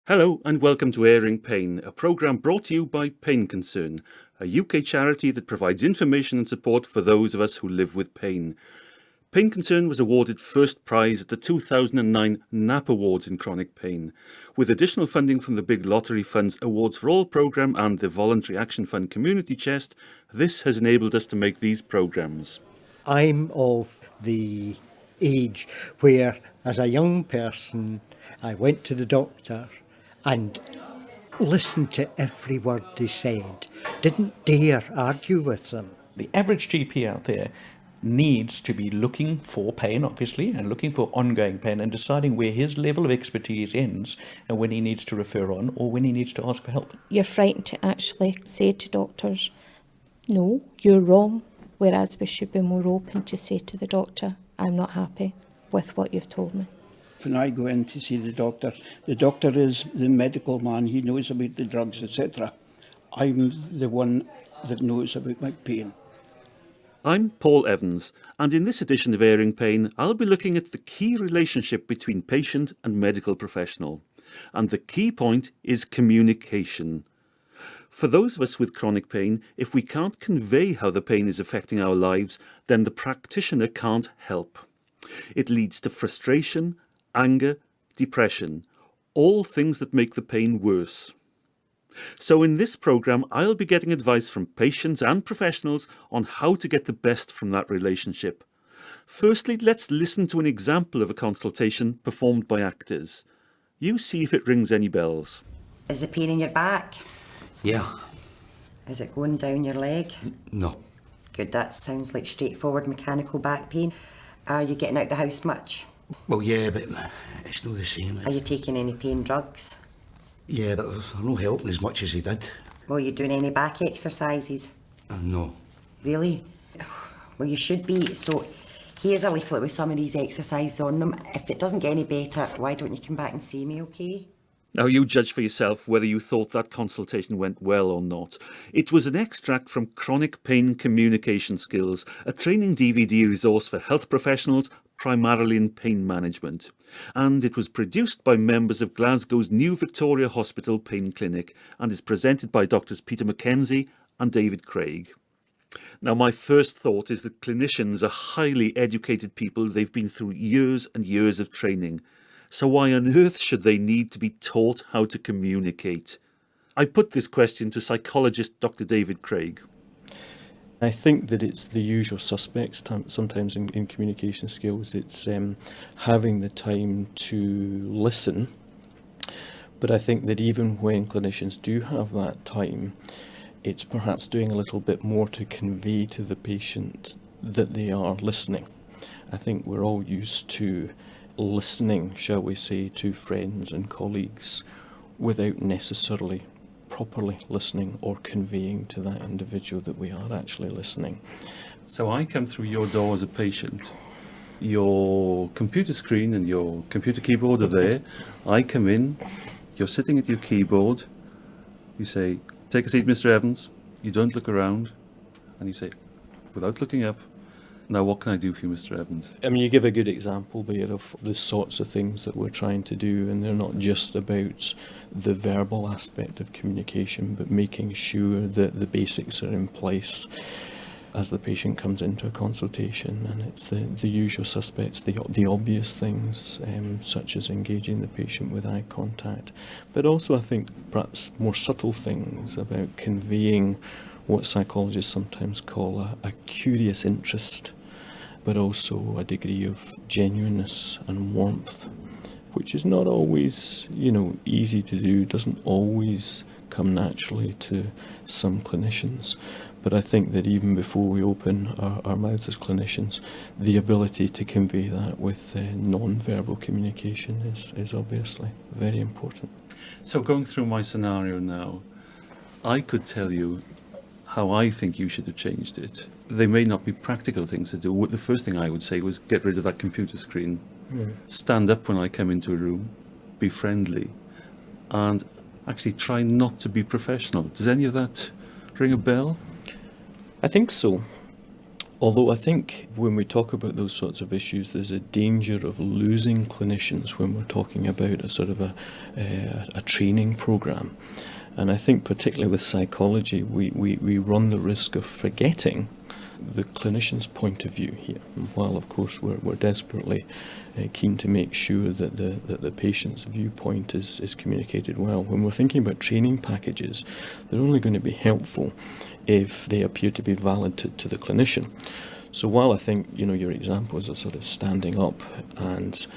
Hello and welcome to Airing Pain, a programme brought to you by Pain Concern, a UK charity that provides information and support for those of us who live with pain. Pain Concern was awarded first prize at the 2009 NAP Awards in chronic pain. With additional funding from the Big Lottery Fund's Awards for All programme and the Voluntary Action Fund Community Chest, this has enabled us to make these programmes. I'm of the age where, as a young person, I went to the doctor and listened to every word they said, didn't dare argue with them. The average GP out there needs to be looking for pain, obviously, and looking for ongoing pain and deciding where his level of expertise ends and when he needs to refer on or when he needs to ask for help. You're frightened to actually say to doctors, no, you're wrong, whereas we should be more open to say to the doctor, I'm not happy with what you've told me. When I go in to see the doctor is the medical man, he knows about the drugs, etc. I'm the one that knows about my pain. I'm Paul Evans, and in this edition of Airing Pain, I'll be looking at the key relationship between patient and medical professional. And the key point is communication. For those of us with chronic pain, if we can't convey how the pain is affecting our lives, then the practitioner can't help. It leads to frustration, anger, depression, all things that make the pain worse. So in this programme, I'll be getting advice from patients and professionals on how to get the best from that relationship. Firstly, let's listen to an example of a consultation performed by actors. You see if it rings any bells. Is the pain in your back? Yeah. Is it going down your leg? No. Good, that sounds like straightforward mechanical back pain. Are you getting out the house much? Well, yeah, but it's not the same. Are you taking any pain drugs? Yeah, but there's no helping as much as he did. Well, you doing any back exercises? No. Really? Well, you should be. So here's a leaflet with some of these exercises on them. If it doesn't get any better, why don't you come back and see me, okay? Now you judge for yourself whether you thought that consultation went well or not. It was an extract from Chronic Pain Communication Skills, a training DVD resource for health professionals, primarily in pain management. And it was produced by members of Glasgow's New Victoria Hospital Pain Clinic and is presented by Doctors Peter Mackenzie and David Craig. Now, my first thought is that clinicians are highly educated people. They've been through years and years of training. So why on earth should they need to be taught how to communicate? I put this question to psychologist Dr. David Craig. I think that it's the usual suspects sometimes in communication skills. It's having the time to listen. But I think that even when clinicians do have that time, it's perhaps doing a little bit more to convey to the patient that they are listening. I think we're all used to listening, shall we say, to friends and colleagues without necessarily properly listening or conveying to that individual that we are actually listening. So I come through your door as a patient. Your computer screen and your computer keyboard are there. I come in, you're sitting at your keyboard. You say, "Take a seat, Mr. Evans." You don't look around. And you say, without looking up, "Now, what can I do for you, Mr. Evans?" I mean, you give a good example there of the sorts of things that we're trying to do, and they're not just about the verbal aspect of communication, but making sure that the basics are in place as the patient comes into a consultation. And it's the usual suspects, the obvious things, such as engaging the patient with eye contact, but also I think perhaps more subtle things about conveying what psychologists sometimes call a curious interest, but also a degree of genuineness and warmth, which is not always, easy to do, doesn't always come naturally to some clinicians. But I think that even before we open our mouths as clinicians, the ability to convey that with non-verbal communication is obviously very important. So going through my scenario now, I could tell you how I think you should have changed it. They may not be practical things to do. The first thing I would say was get rid of that computer screen. Stand up when I come into a room, be friendly, and actually try not to be professional. Does any of that ring a bell? I think so. Although I think when we talk about those sorts of issues, there's a danger of losing clinicians when we're talking about a sort of a training programme. And I think particularly with psychology, we run the risk of forgetting the clinician's point of view here. And while of course we're desperately keen to make sure that the patient's viewpoint is communicated well, when we're thinking about training packages, they're only going to be helpful if they appear to be valid to the clinician. So while I think, your examples of sort of standing up and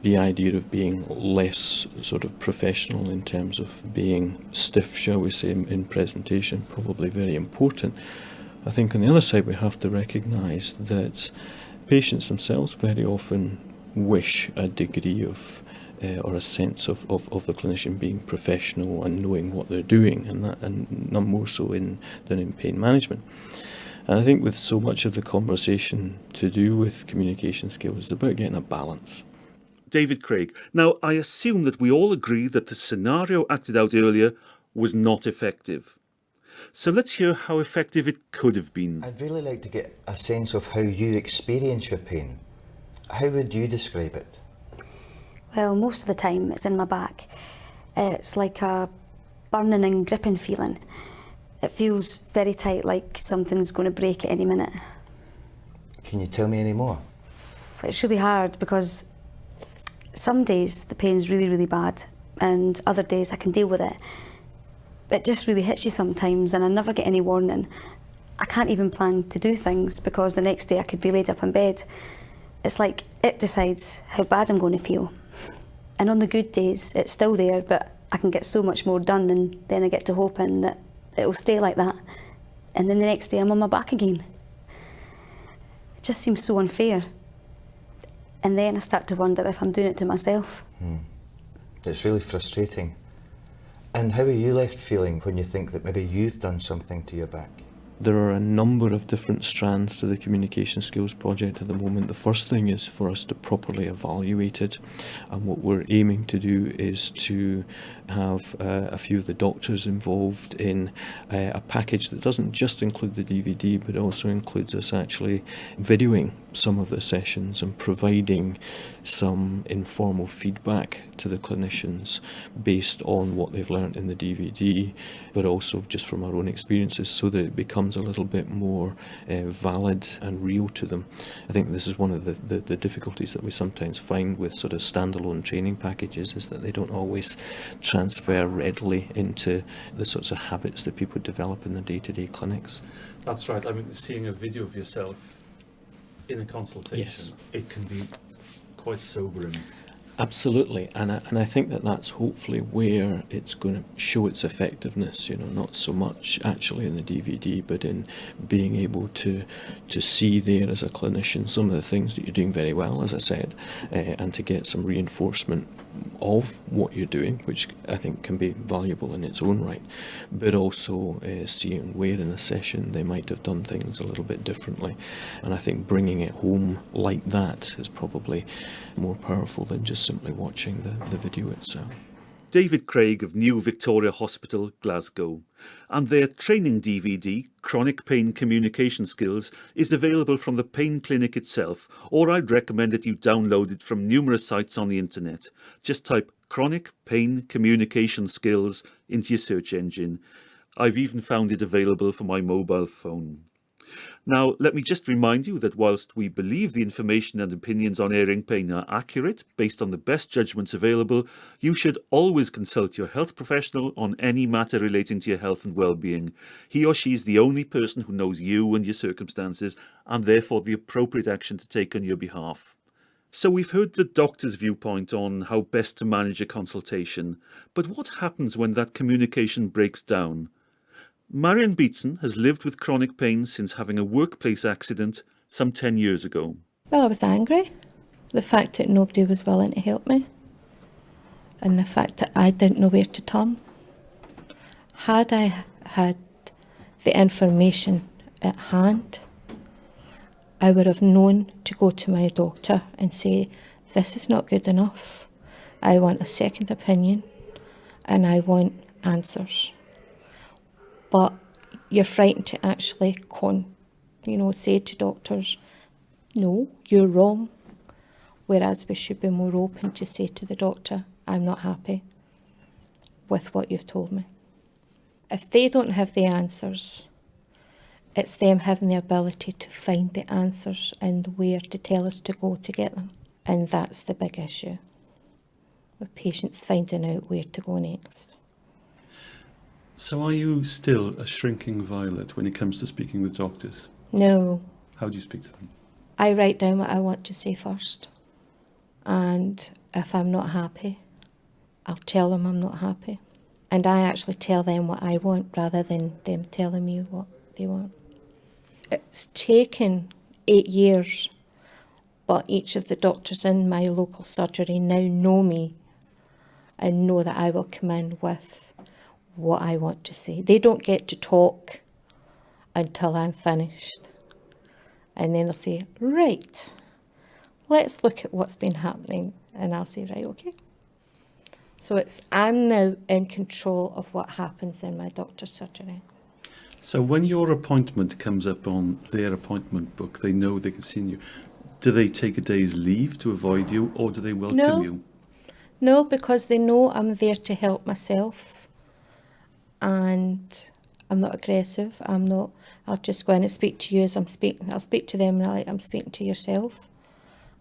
the idea of being less sort of professional in terms of being stiff, shall we say, in presentation, probably very important, I think on the other side we have to recognise that patients themselves very often wish a degree of or a sense of the clinician being professional and knowing what they're doing, and none more so than in pain management. And I think with so much of the conversation to do with communication skills, it's about getting a balance. David Craig. Now, I assume that we all agree that the scenario acted out earlier was not effective. So let's hear how effective it could have been. I'd really like to get a sense of how you experience your pain. How would you describe it? Well, most of the time it's in my back. It's like a burning and gripping feeling. It feels very tight, like something's going to break at any minute. Can you tell me any more? It's really hard because some days the pain's really, really bad, and other days I can deal with it. It just really hits you sometimes, and I never get any warning. I can't even plan to do things because the next day I could be laid up in bed. It's like it decides how bad I'm going to feel. And on the good days, it's still there, but I can get so much more done, and then I get to hoping that it'll stay like that. And then the next day I'm on my back again. It just seems so unfair. And then I start to wonder if I'm doing it to myself. It's really frustrating. And how are you left feeling when you think that maybe you've done something to your back? There are a number of different strands to the Communication Skills Project at the moment. The first thing is for us to properly evaluate it, and what we're aiming to do is to have a few of the doctors involved in a package that doesn't just include the DVD but also includes us actually videoing some of the sessions and providing some informal feedback to the clinicians based on what they've learnt in the DVD, but also just from our own experiences, so that it becomes a little bit more valid and real to them. I think this is one of the difficulties that we sometimes find with sort of standalone training packages, is that they don't always transfer readily into the sorts of habits that people develop in their day-to-day clinics. That's right. I mean, seeing a video of yourself in a consultation, Yes. It can be quite sobering. Absolutely, and I think that's hopefully where it's going to show its effectiveness, not so much actually in the DVD, but in being able to see there as a clinician some of the things that you're doing very well, as I said, and to get some reinforcement of what you're doing, which I think can be valuable in its own right, but also seeing where in a session they might have done things a little bit differently. And I think bringing it home like that is probably more powerful than just simply watching the video itself. David Craig of New Victoria Hospital, Glasgow. And their training DVD, Chronic Pain Communication Skills, is available from the pain clinic itself, or I'd recommend that you download it from numerous sites on the internet. Just type Chronic Pain Communication Skills into your search engine. I've even found it available for my mobile phone. Now, let me just remind you that whilst we believe the information and opinions on airing pain are accurate, based on the best judgments available, you should always consult your health professional on any matter relating to your health and well-being. He or she is the only person who knows you and your circumstances, and therefore the appropriate action to take on your behalf. So we've heard the doctor's viewpoint on how best to manage a consultation, but what happens when that communication breaks down? Marion Beatson has lived with chronic pain since having a workplace accident some 10 years ago. Well, I was angry. The fact that nobody was willing to help me, and the fact that I didn't know where to turn. Had I had the information at hand, I would have known to go to my doctor and say, this is not good enough. I want a second opinion and I want answers. But you're frightened to actually say to doctors, no, you're wrong. Whereas we should be more open to say to the doctor, I'm not happy with what you've told me. If they don't have the answers, it's them having the ability to find the answers and where to tell us to go to get them. And that's the big issue, with patients finding out where to go next. So are you still a shrinking violet when it comes to speaking with doctors? No. How do you speak to them? I write down what I want to say first. And if I'm not happy, I'll tell them I'm not happy. And I actually tell them what I want rather than them telling me what they want. It's taken 8 years, but each of the doctors in my local surgery now know me and know that I will come in with what I want to say. They don't get to talk until I'm finished. And then they'll say, right, let's look at what's been happening. And I'll say, right, okay. So I'm now in control of what happens in my doctor's surgery. So when your appointment comes up on their appointment book, they know they can see you. Do they take a day's leave to avoid you, or do they welcome you? No, because they know I'm there to help myself. And I'm not aggressive. I'll just go in and speak to you as I'm speaking. I'll speak to them like I'm speaking to yourself.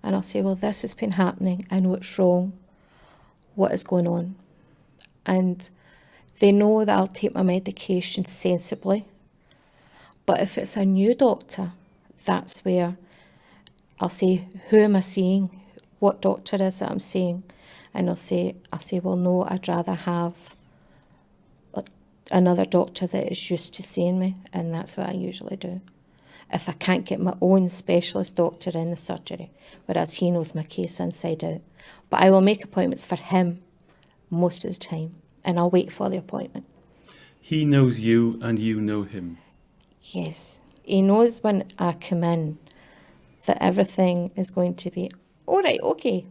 And I'll say, well, this has been happening. I know it's wrong. What is going on? And they know that I'll take my medication sensibly. But if it's a new doctor, that's where I'll say, who am I seeing? What doctor is it I'm seeing? And I'll say, well, no, I'd rather have another doctor that is used to seeing me, and that's what I usually do. If I can't get my own specialist doctor in the surgery, whereas he knows my case inside out. But I will make appointments for him most of the time, and I'll wait for the appointment. He knows you and you know him. Yes. He knows when I come in that everything is going to be, all right, okay.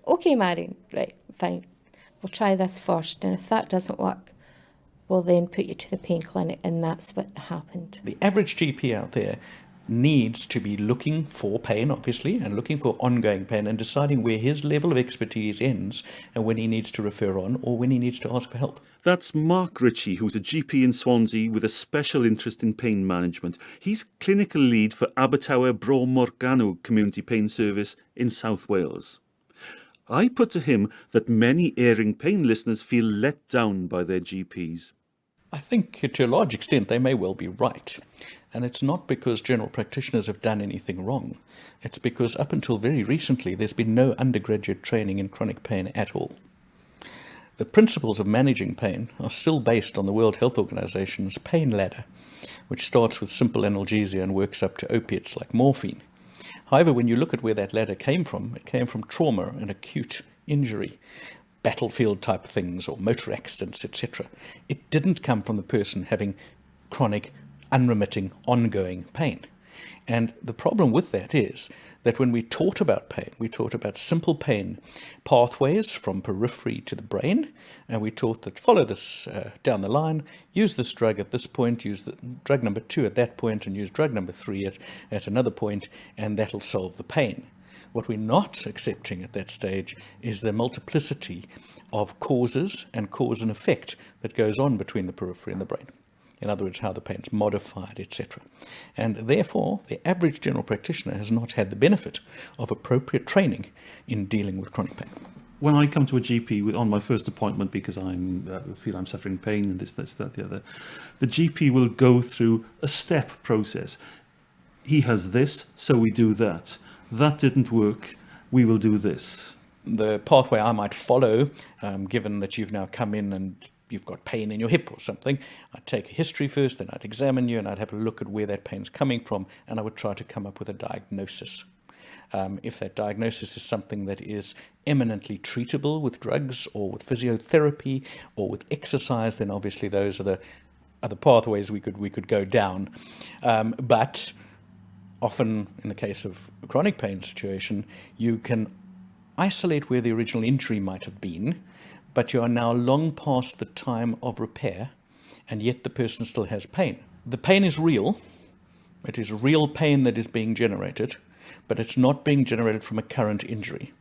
Okay, Marion, right, fine. We'll try this first, and if that doesn't work, we'll then put you to the pain clinic, and that's what happened. The average GP out there needs to be looking for pain, obviously, and looking for ongoing pain and deciding where his level of expertise ends and when he needs to refer on or when he needs to ask for help. That's Mark Ritchie, who's a GP in Swansea with a special interest in pain management. He's clinical lead for Abertawe Bro Morgannwg Community Pain Service in South Wales. I put to him that many airing pain listeners feel let down by their GPs. I think to a large extent they may well be right. And it's not because general practitioners have done anything wrong. It's because up until very recently there's been no undergraduate training in chronic pain at all. The principles of managing pain are still based on the World Health Organization's pain ladder, which starts with simple analgesia and works up to opiates like morphine. However, when you look at where that ladder came from, it came from trauma and acute injury, battlefield type things or motor accidents, etc. It didn't come from the person having chronic, unremitting, ongoing pain. And the problem with that is that when we taught about pain, we taught about simple pain pathways from periphery to the brain, and we taught that follow this down the line, use this drug at this point, use the drug number 2 at that point, and use drug number 3 at another point, and that'll solve the pain. What we're not accepting at that stage is the multiplicity of causes and cause and effect that goes on between the periphery and the brain. In other words, how the pain's modified, etc. And therefore, the average general practitioner has not had the benefit of appropriate training in dealing with chronic pain. When I come to a GP on my first appointment because I feel I'm suffering pain and this, that, the other, the GP will go through a step process. He has this, so we do that. That didn't work, we will do this. The pathway I might follow, given that you've now come in and you've got pain in your hip or something, I'd take a history first, then I'd examine you and I'd have a look at where that pain's coming from, and I would try to come up with a diagnosis. If that diagnosis is something that is eminently treatable with drugs or with physiotherapy or with exercise, then obviously those are the pathways we could go down. But often in the case of a chronic pain situation, you can isolate where the original injury might have been, but you are now long past the time of repair, and yet the person still has pain. The pain is real, It is real pain that is being generated, but it's not being generated from a current injury.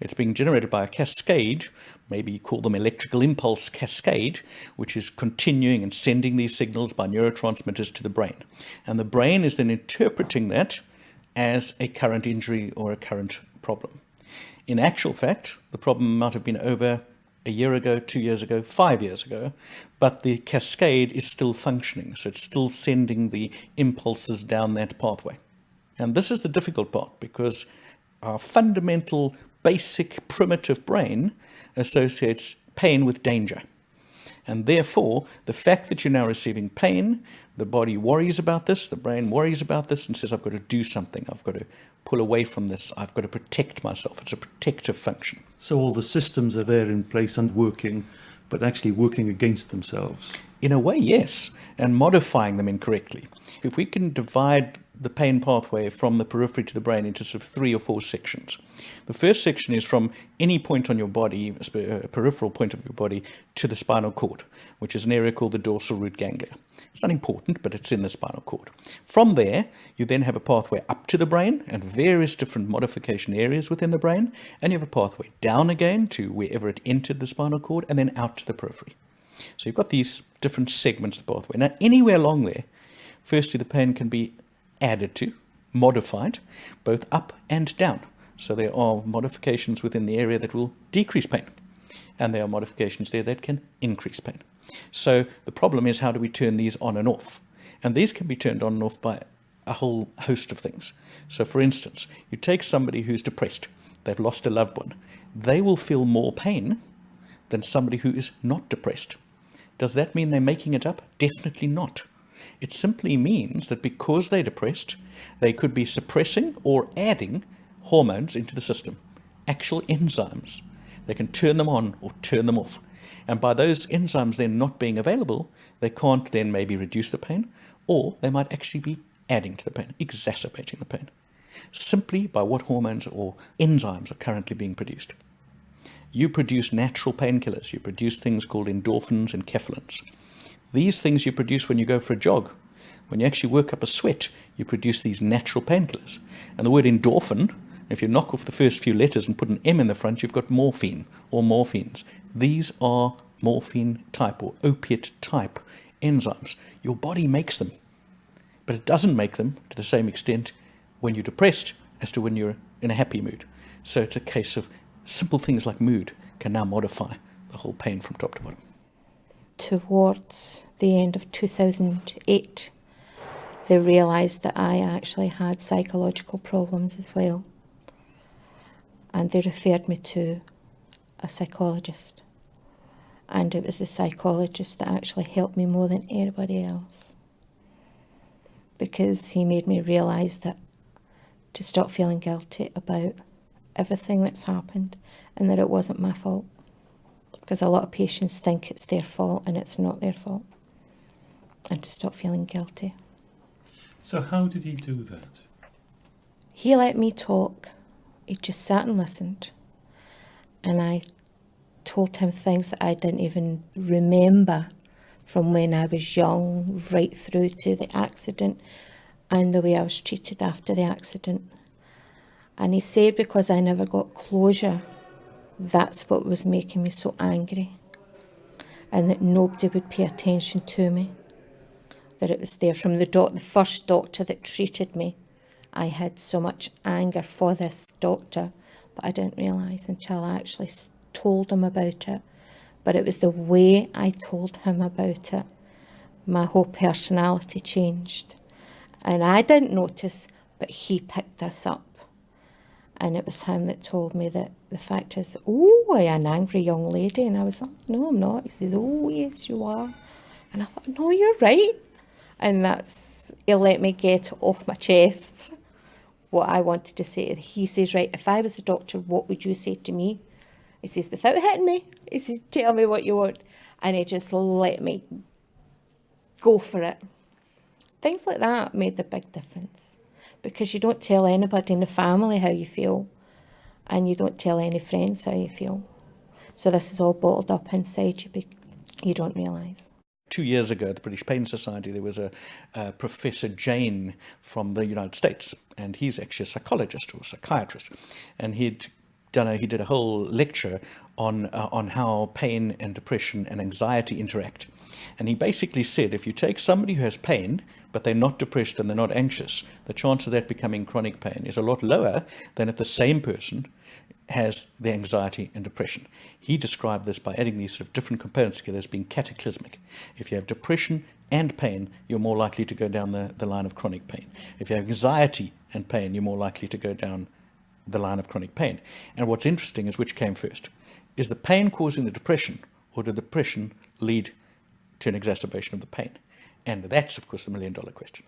It's being generated by a cascade, maybe you call them electrical impulse cascade, which is continuing and sending these signals by neurotransmitters to the brain. And the brain is then interpreting that as a current injury or a current problem. In actual fact, the problem might have been over a year ago, 2 years ago, 5 years ago, but the cascade is still functioning, so it's still sending the impulses down that pathway. And this is the difficult part, because our fundamental, basic, primitive brain associates pain with danger. And therefore, the fact that you're now receiving pain, the body worries about this, the brain worries about this and says, I've got to do something, I've got to pull away from this, I've got to protect myself. It's a protective function. So all the systems are there in place and working, but actually working against themselves. In a way, yes, and modifying them incorrectly. If we can divide the pain pathway from the periphery to the brain into sort of 3 or 4 sections. The first section is from any point on your body, a peripheral point of your body, to the spinal cord, which is an area called the dorsal root ganglia. It's not important, but it's in the spinal cord. From there, you then have a pathway up to the brain and various different modification areas within the brain, and you have a pathway down again to wherever it entered the spinal cord, and then out to the periphery. So you've got these different segments of the pathway. Now, anywhere along there, firstly, the pain can be added to, modified, both up and down. So there are modifications within the area that will decrease pain, and there are modifications there that can increase pain. So the problem is, how do we turn these on and off? And these can be turned on and off by a whole host of things. So for instance, you take somebody who's depressed, they've lost a loved one, they will feel more pain than somebody who is not depressed. Does that mean they're making it up? Definitely not. It simply means that because they're depressed, they could be suppressing or adding hormones into the system, actual enzymes. They can turn them on or turn them off. And by those enzymes then not being available, they can't then maybe reduce the pain, or they might actually be adding to the pain, exacerbating the pain, simply by what hormones or enzymes are currently being produced. You produce natural painkillers. You produce things called endorphins and kephalins. These things you produce when you go for a jog. When you actually work up a sweat, you produce these natural painkillers. And the word endorphin, if you knock off the first few letters and put an M in the front, you've got morphine or morphines. These are morphine type or opiate type enzymes. Your body makes them, but it doesn't make them to the same extent when you're depressed as to when you're in a happy mood. So it's a case of simple things like mood can now modify the whole pain from top to bottom. Towards the end of 2008, they realised that I actually had psychological problems as well. And they referred me to a psychologist. And it was the psychologist that actually helped me more than anybody else. Because he made me realise that to stop feeling guilty about everything that's happened and that it wasn't my fault. Because a lot of patients think it's their fault and it's not their fault. And to stop feeling guilty. So how did he do that? He let me talk. He just sat and listened. And I told him things that I didn't even remember from when I was young, right through to the accident and the way I was treated after the accident. And he said because I never got closure, that's what was making me so angry, and that nobody would pay attention to me, that it was there from the first doctor that treated me. I had so much anger for this doctor, but I didn't realise until I actually told him about it. But it was the way I told him about it. My whole personality changed. And I didn't notice, but he picked this up. And it was him that told me that the fact is, oh, I'm an angry young lady. And I was like, no, I'm not. He says, oh, yes, you are. And I thought, no, you're right. And he let me get off my chest what I wanted to say. He says, right, if I was the doctor, what would you say to me? He says, without hitting me, he says, tell me what you want. And he just let me go for it. Things like that made the big difference. Because you don't tell anybody in the family how you feel, and you don't tell any friends how you feel. So this is all bottled up inside you, but you don't realise. 2 years ago at the British Pain Society, there was a Professor Jane from the United States, and he's actually a psychologist or a psychiatrist, and he did a whole lecture on how pain and depression and anxiety interact. And he basically said if you take somebody who has pain, but they're not depressed and they're not anxious, the chance of that becoming chronic pain is a lot lower than if the same person has the anxiety and depression. He described this by adding these sort of different components together as being cataclysmic. If you have depression and pain, you're more likely to go down the line of chronic pain. If you have anxiety and pain, you're more likely to go down the line of chronic pain. And what's interesting is which came first. Is the pain causing the depression, or did the depression lead to an exacerbation of the pain? And that's, of course, the million-dollar question.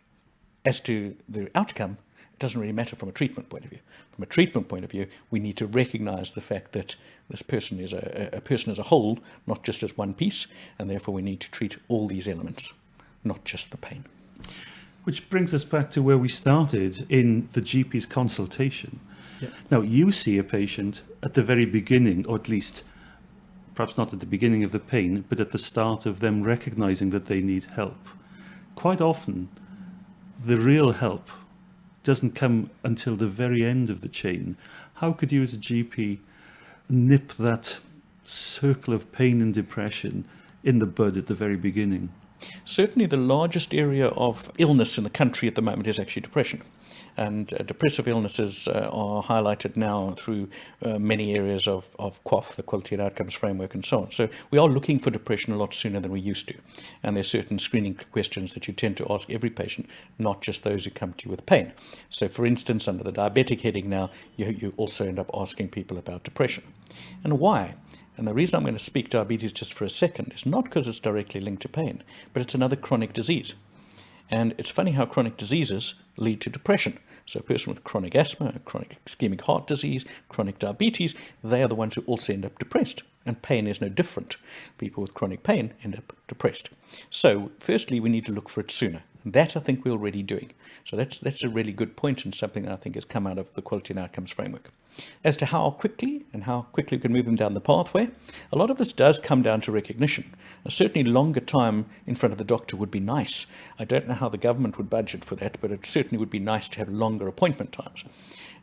As to the outcome, it doesn't really matter from a treatment point of view. From a treatment point of view, we need to recognize the fact that this person is a person as a whole, not just as one piece, and therefore we need to treat all these elements, not just the pain. Which brings us back to where we started in the GP's consultation. Yep. Now, you see a patient at the very beginning, or at least perhaps not at the beginning of the pain, but at the start of them recognizing that they need help. Quite often, the real help doesn't come until the very end of the chain. How could you as a GP nip that circle of pain and depression in the bud at the very beginning? Certainly the largest area of illness in the country at the moment is actually depression. And depressive illnesses are highlighted now through many areas of QOF, the Quality and Outcomes Framework, and so on. So we are looking for depression a lot sooner than we used to. And there's certain screening questions that you tend to ask every patient, not just those who come to you with pain. So for instance, under the diabetic heading now, you also end up asking people about depression. And why? And the reason I'm going to speak diabetes just for a second is not because it's directly linked to pain, but it's another chronic disease. And it's funny how chronic diseases lead to depression. So a person with chronic asthma, chronic ischemic heart disease, chronic diabetes, they are the ones who also end up depressed. And pain is no different. People with chronic pain end up depressed. So firstly, we need to look for it sooner. And that I think we're already doing. So that's a really good point and something that I think has come out of the Quality and Outcomes Framework. As to how quickly we can move them down the pathway, a lot of this does come down to recognition. Now, certainly longer time in front of the doctor would be nice. I don't know how the government would budget for that, but it certainly would be nice to have longer appointment times.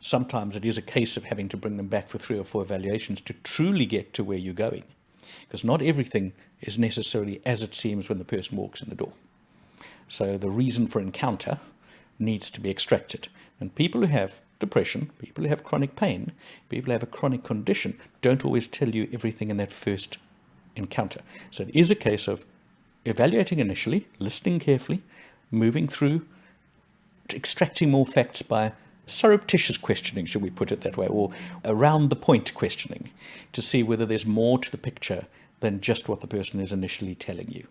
Sometimes it is a case of having to bring them back for 3 or 4 evaluations to truly get to where you're going, because not everything is necessarily as it seems when the person walks in the door. So the reason for encounter needs to be extracted. And people who have depression, people who have chronic pain, people who have a chronic condition don't always tell you everything in that first encounter. So it is a case of evaluating initially, listening carefully, moving through, extracting more facts by surreptitious questioning, should we put it that way, or around the point questioning, to see whether there's more to the picture than just what the person is initially telling you.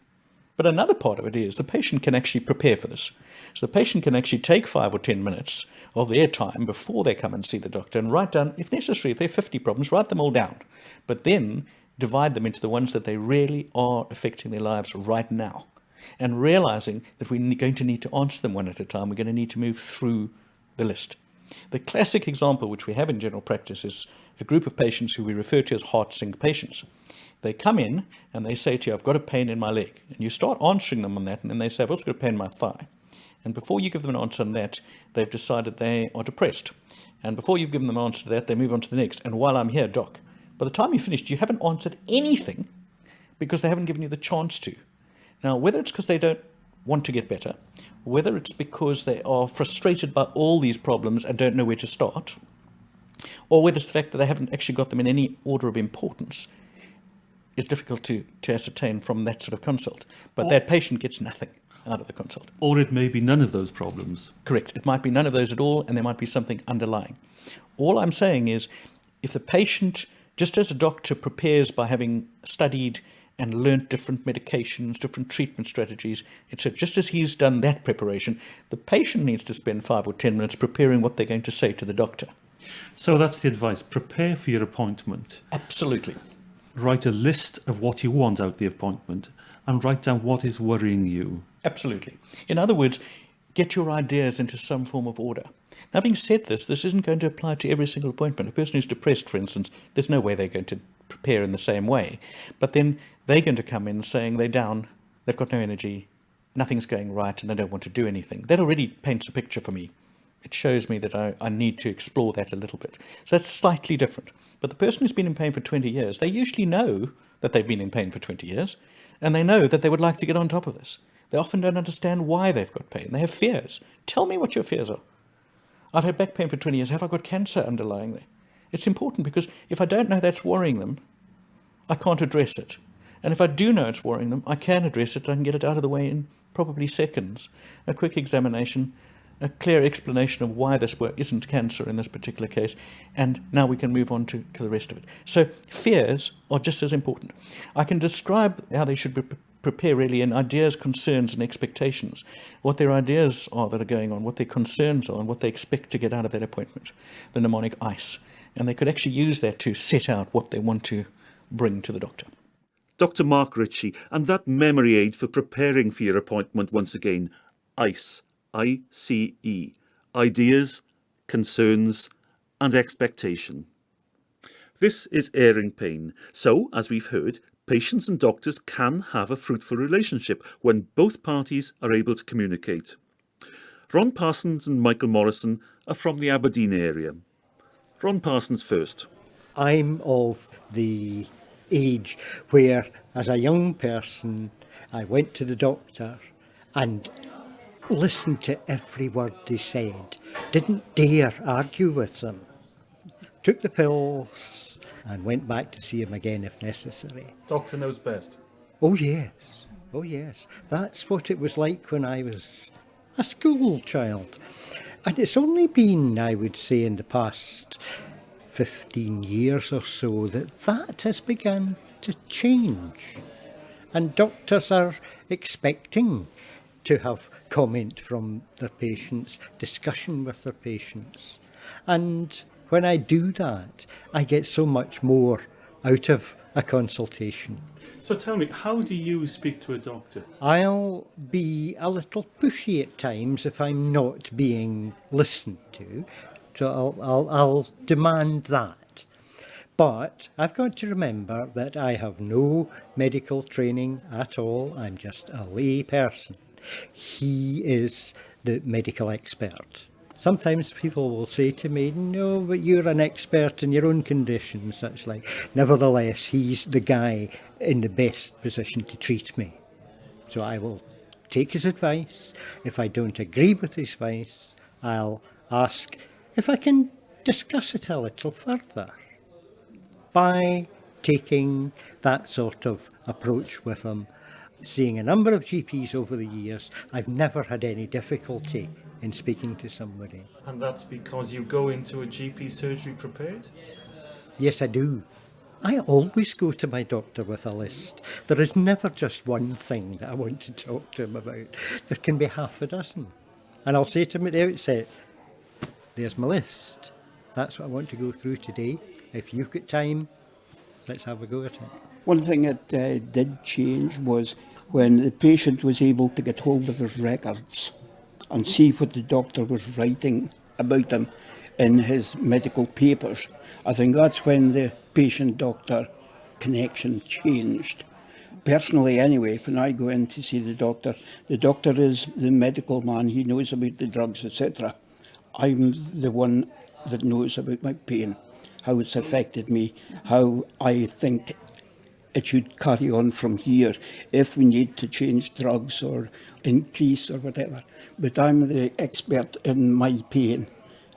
But another part of it is the patient can actually prepare for this. So the patient can actually take 5 or 10 minutes of their time before they come and see the doctor and write down, if necessary, if there are 50 problems, write them all down. But then divide them into the ones that they really are affecting their lives right now. And realizing that we're going to need to answer them one at a time. We're going to need to move through the list. The classic example which we have in general practice is a group of patients who we refer to as heart sync patients. They come in and they say to you, I've got a pain in my leg. And you start answering them on that, and then they say, I've also got a pain in my thigh. And before you give them an answer on that, they've decided they are depressed. And before you've given them an answer to that, they move on to the next. And while I'm here, doc, by the time you finished, you haven't answered anything because they haven't given you the chance to. Now, whether it's because they don't want to get better, whether it's because they are frustrated by all these problems and don't know where to start, or whether it's the fact that they haven't actually got them in any order of importance, is difficult to ascertain from that sort of consult. But that patient gets nothing out of the consult. Or it may be none of those problems. Correct. It might be none of those at all, and there might be something underlying. All I'm saying is, if the patient, just as a doctor prepares by having studied and learnt different medications, different treatment strategies, it's just as he's done that preparation, the patient needs to spend 5 or 10 minutes preparing what they're going to say to the doctor. So that's the advice. Prepare for your appointment. Absolutely. Write a list of what you want out of the appointment and write down what is worrying you. Absolutely. In other words, get your ideas into some form of order. Now, having said this isn't going to apply to every single appointment. A person who's depressed, for instance, there's no way they're going to prepare in the same way. But then they're going to come in saying they're down they've got no energy, nothing's going right, and they don't want to do anything. That already paints a picture for me. It shows me that I need to explore that a little bit. So that's slightly different. But the person who's been in pain for 20 years, they usually know that they've been in pain for 20 years, and they know that they would like to get on top of this. They often don't understand why they've got pain. They have fears. Tell me what your fears are. I've had back pain for 20 years. Have I got cancer underlying there? It's important because if I don't know that's worrying them, I can't address it. And if I do know it's worrying them, I can address it. I can get it out of the way in probably seconds. A quick examination, a clear explanation of why this isn't cancer in this particular case, and now we can move on to the rest of it. So fears are just as important. I can describe how they should prepare really in ideas, concerns and expectations, what their ideas are that are going on, what their concerns are and what they expect to get out of that appointment, the mnemonic ICE. And they could actually use that to set out what they want to bring to the doctor. Dr. Mark Ritchie, and that memory aid for preparing for your appointment once again, ICE, I-C-E, ideas, concerns and expectation. This is airing pain, so, as we've heard, patients and doctors can have a fruitful relationship when both parties are able to communicate. Ron Parsons and Michael Morrison are from the Aberdeen area. Ron Parsons first. I'm of the age where, as a young person, I went to the doctor and listened to every word they said, didn't dare argue with them, took the pills and went back to see him again if necessary. Doctor knows best. Oh yes, that's what it was like when I was a school child. And it's only been, I would say, in the past 15 years or so that has begun to change. And doctors are expecting to have comment from their patients, discussion with their patients. And when I do that, I get so much more out of a consultation. So tell me, how do you speak to a doctor? I'll be a little pushy at times if I'm not being listened to, so I'll demand that. But I've got to remember that I have no medical training at all. I'm just a lay person. He is the medical expert. Sometimes people will say to me, no, but you're an expert in your own condition, such like. Nevertheless, he's the guy in the best position to treat me. So I will take his advice. If I don't agree with his advice, I'll ask if I can discuss it a little further. By taking that sort of approach with him, seeing a number of GPs over the years, I've never had any difficulty in speaking to somebody. And that's because you go into a GP surgery prepared? Yes, I do. I always go to my doctor with a list. There is never just one thing that I want to talk to him about. There can be half a dozen. And I'll say to him at the outset, there's my list. That's what I want to go through today. If you've got time, let's have a go at it. One thing that did change was when the patient was able to get hold of his records and see what the doctor was writing about him in his medical papers. I think that's when the patient-doctor connection changed. Personally anyway, when I go in to see the doctor is the medical man. He knows about the drugs, etc. I'm the one that knows about my pain, how it's affected me, how I think it should carry on from here if we need to change drugs or increase or whatever. But I'm the expert in my pain.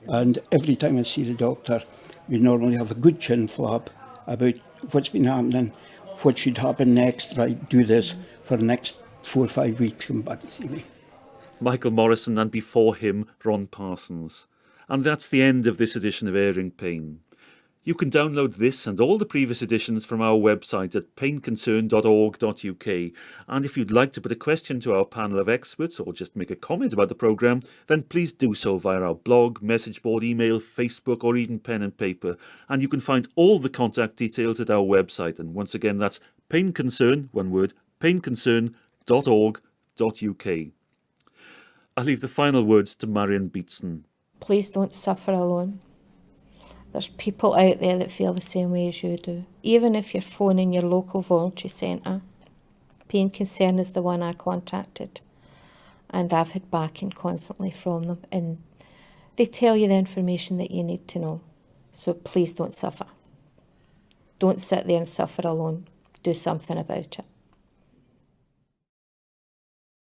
And every time I see the doctor, we normally have a good chin flap about what's been happening, what should happen next, right, do this for the next 4 or 5 weeks, come back and see me. Michael Morrison, and before him, Ron Parsons. And that's the end of this edition of Airing Pain. You can download this and all the previous editions from our website at painconcern.org.uk. And if you'd like to put a question to our panel of experts or just make a comment about the programme, then please do so via our blog, message board, email, Facebook or even pen and paper. And you can find all the contact details at our website. And once again, that's painconcern, one word, painconcern.org.uk. I leave the final words to Marion Beatson. Please don't suffer alone. There's people out there that feel the same way as you do. Even if you're phoning your local voluntary centre, Pain Concern is the one I contacted, and I've had backing constantly from them, and they tell you the information that you need to know. So please don't suffer. Don't sit there and suffer alone. Do something about it.